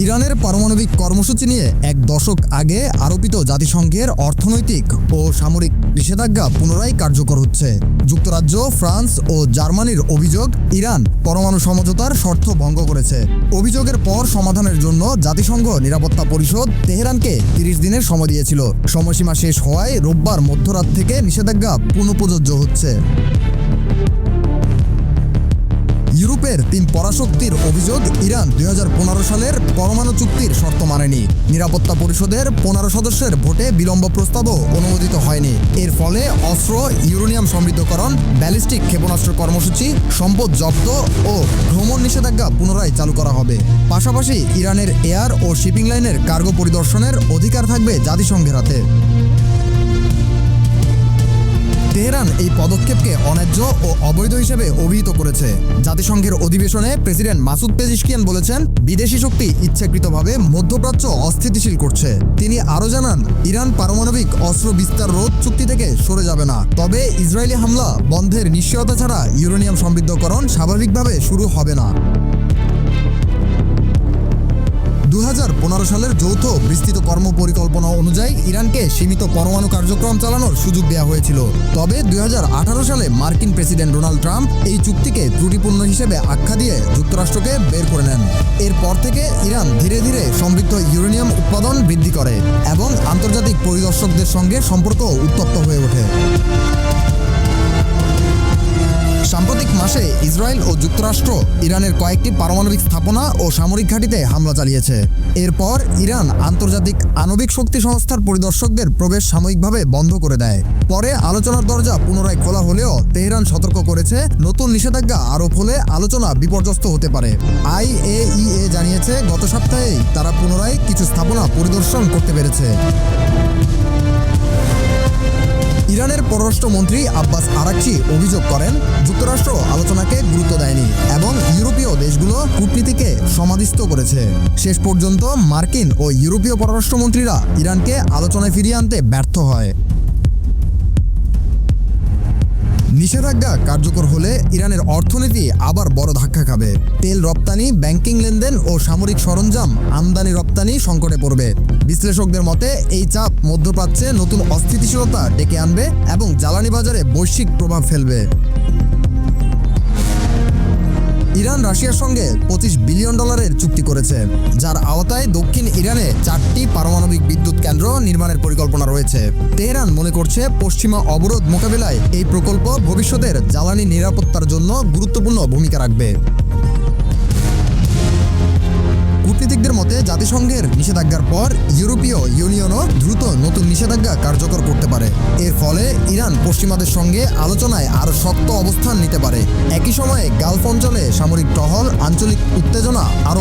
ইরানের পারমাণবিক কর্মসূচি নিয়ে এক দশক আগে আরোপিত জাতিসংঘের অর্থনৈতিক ও সামরিক নিষেধাজ্ঞা পুনরায় কার্যকর হচ্ছে। যুক্তরাজ্য, ফ্রান্স ও জার্মানির অভিযোগ, ইরান পরমাণু সমঝোতার শর্ত ভঙ্গ করেছে। অভিযোগের পর সমাধানের জন্য জাতিসংঘ নিরাপত্তা পরিষদ তেহরানকে 30 দিনের সময় দিয়েছিল। সময়সীমা শেষ হওয়ায় রোববার মধ্যরাত থেকে নিষেধাজ্ঞা পুনঃপ্রযোজ্য হচ্ছে। ইউরোপের 3 পরাশক্তির অভিযোগ, ইরান 2015 সালের পরমাণু চুক্তির শর্ত মানেনি। নিরাপত্তা পরিষদের 15 সদস্যের ভোটে বিলম্ব প্রস্তাবও অনুমোদিত হয়নি। এর ফলে অস্ত্র, ইউরেনিয়াম সমৃদ্ধকরণ, ব্যালিস্টিক ক্ষেপণাস্ত্র কর্মসূচি, সম্পদ জব্দ ও ভ্রমণ নিষেধাজ্ঞা পুনরায় চালু করা হবে। পাশাপাশি ইরানের এয়ার ও শিপিং লাইনের কার্গো পরিদর্শনের অধিকার থাকবে জাতিসংঘের হাতে। তেহরান এই পদক্ষেপকে অন্যায্য ও অবৈধ হিসেবে অভিহিত করেছে। জাতিসংঘের অধিবেশনে প্রেসিডেন্ট মাসুদ পেজিশকিয়ান বলেছেন, বিদেশি শক্তি ইচ্ছাকৃতভাবে মধ্যপ্রাচ্য অস্থিতিশীল করছে। তিনি আরও জানান, ইরান পারমাণবিক অস্ত্র বিস্তার রোধ চুক্তি থেকে সরে যাবে না, তবে ইসরায়েলি হামলা বন্ধের নিশ্চয়তা ছাড়া ইউরেনিয়াম সমৃদ্ধকরণ স্বাভাবিকভাবে শুরু হবে না। 2015 সালের যৌথ বিস্তৃত কর্মপরিকল্পনা অনুযায়ী ইরানকে সীমিত পরমাণু কার্যক্রম চালানোর সুযোগ দেওয়া হয়েছিল। তবে 2018 সালে মার্কিন প্রেসিডেন্ট ডোনাল্ড ট্রাম্প এই চুক্তিকে ত্রুটিপূর্ণ হিসেবে আখ্যা দিয়ে যুক্তরাষ্ট্রকে বের করে নেন। এরপর থেকে ইরান ধীরে ধীরে সমৃদ্ধ ইউরেনিয়াম উৎপাদন বৃদ্ধি করে এবং আন্তর্জাতিক পরিদর্শকদের সঙ্গে সম্পর্ক উত্তপ্ত হয়ে ওঠে। সাম্প্রতিক মাসে ইসরায়েল ও যুক্তরাষ্ট্র ইরানের কয়েকটি পারমাণবিক স্থাপনা ও সামরিক ঘাঁটিতে হামলা চালিয়েছে। এরপর ইরান আন্তর্জাতিক আণবিক শক্তি সংস্থার পরিদর্শকদের প্রবেশ সাময়িকভাবে বন্ধ করে দেয়। পরে আলোচনার দরজা পুনরায় খোলা হলেও তেহরান সতর্ক করেছে, নতুন নিষেধাজ্ঞা আরোপ হলে আলোচনা বিপর্যস্ত হতে পারে। IAEA জানিয়েছে, গত সপ্তাহেই তারা পুনরায় কিছু স্থাপনা পরিদর্শন করতে পেরেছে। ইরানের পররাষ্ট্রমন্ত্রী আব্বাস আরাকচি অভিযোগ করেন, যুক্তরাষ্ট্র আলোচনাকে গুরুত্ব দেয়নি এবং ইউরোপীয় দেশগুলো কূটনীতিকে সমাধিস্থ করেছে। শেষ পর্যন্ত মার্কিন ও ইউরোপীয় পররাষ্ট্রমন্ত্রীরা ইরানকে আলোচনায় ফিরিয়ে আনতে ব্যর্থ হয়। নিষেধাজ্ঞা কার্যকর হলে ইরানের অর্থনীতি আবার বড় ধাক্কা খাবে। তেল রপ্তানি, ব্যাংকিং লেনদেন ও সামরিক সরঞ্জাম আমদানি রপ্তানি সংকটে পড়বে। বিশ্লেষকদের মতে এই চাপ মধ্যপ্রাচ্যে নতুন অস্থিতিশীলতা ডেকে আনবে এবং জ্বালানি বাজারে বৈশ্বিক প্রভাব ফেলবে। ইরান রাশিয়ার সঙ্গে $25 বিলিয়ন চুক্তি করেছে, যার আওতায় দক্ষিণ ইরানে 4টি পারমাণবিক বিদ্যুৎ কেন্দ্র নির্মাণের পরিকল্পনা রয়েছে। তেহরান মনে করছে, পশ্চিমা অবরোধ মোকাবিলায় এই প্রকল্প ভবিষ্যতের জ্বালানি নিরাপত্তার জন্য গুরুত্বপূর্ণ ভূমিকা রাখবে। কূটনীতিকদের মতে, জাতিসংঘের নিষেধাজ্ঞার পর ইউরোপীয় ইউনিয়নও দ্রুত নতুন নিষেধাজ্ঞা কার্যকর করতে পারে। এর ফলে ইরান পশ্চিমাদের সঙ্গে আলোচনায় আরও শক্ত অবস্থান নিতে পারে। একই সময়ে গালফ অঞ্চলে সামরিক টহল, আঞ্চলিক উত্তেজনা আরও